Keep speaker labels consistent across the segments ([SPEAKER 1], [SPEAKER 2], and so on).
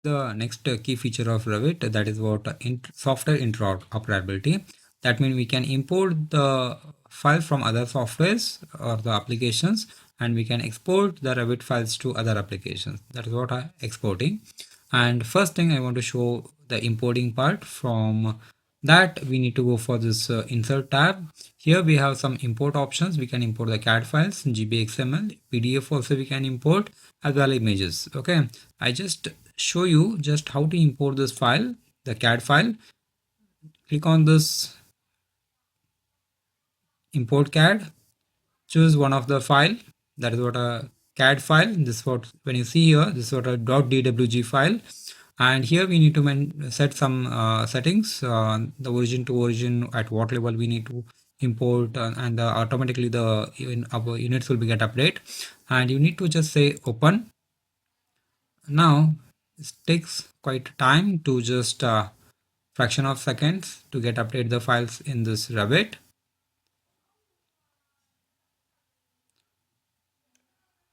[SPEAKER 1] The next key feature of Revit, that is what software interoperability. That means we can import the file from other softwares or the applications, and we can export the Revit files to other applications. That is what I'm exporting. And first thing I want to show the importing part. From that we need to go for this insert tab. Here we have some import options. We can import the CAD files, GBXML, PDF also we can import, as well as images. Okay, I just show you just how to import this file, the CAD file. Click on this import CAD, choose one of the file, that is what a CAD file. This is what, when you see here, this is what a .dwg file. And here we need to set some settings, the origin to origin, at what level we need to import, and automatically our units will be get update. And you need to just say open. Now it takes quite time to just fraction of seconds to get update the files in this Revit.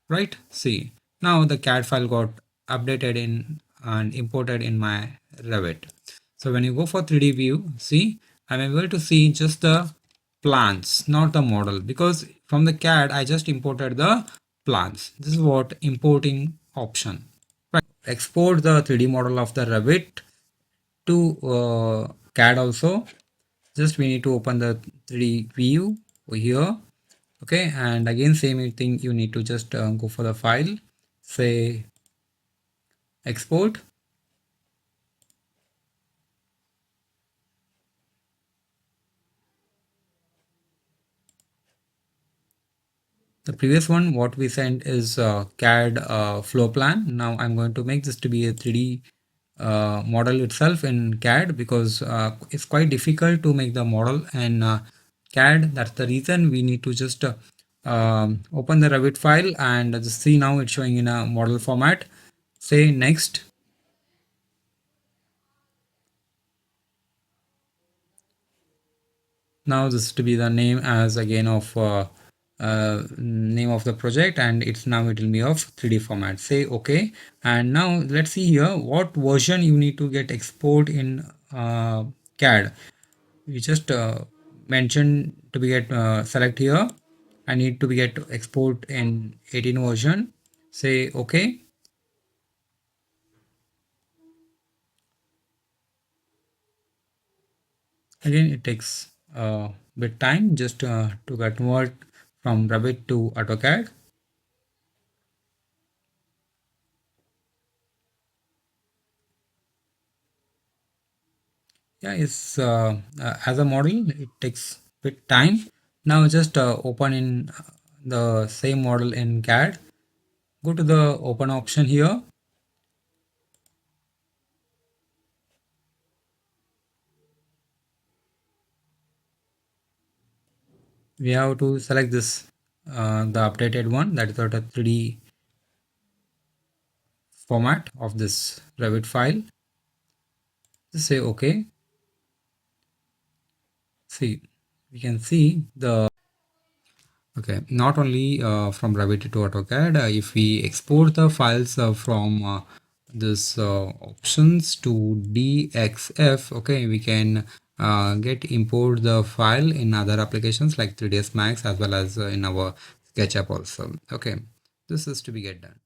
[SPEAKER 1] Right, see, now the CAD file got updated in and imported in my Revit. So when you go for 3D view, see, I'm able to see just the plans, not the model, because from the CAD I just imported the plans. This is what importing option. Right, export the 3D model of the Revit to CAD also. Just we need to open the 3D view over here. Okay, and again same thing, you need to just go for the file, say export. The previous one what we sent is CAD floor plan. Now I'm going to make this to be a 3D model itself in CAD, because it's quite difficult to make the model in CAD. That's the reason we need to just open the Revit file and just see, now it's showing in a model format. Say next. Now this is to be the name as again of name of the project, and it's now it will be of 3D format. Say okay, and now let's see here what version you need to get export in CAD. We just mentioned to be get select here. I need to be get export in 18 version. Say okay. Again it takes a bit time just to convert from Revit to AutoCAD. Yeah, it's as a model it takes bit time. Now just open in the same model in CAD. Go to the open option here. We have to select this the updated one, that is sort of 3D format of this Revit file. Just say okay. See, we can see the okay, not only from Revit to AutoCAD, if we export the files from this options to DXF, okay, we can get import the file in other applications like 3ds Max, as well as in our SketchUp also. Okay, this is to be get done.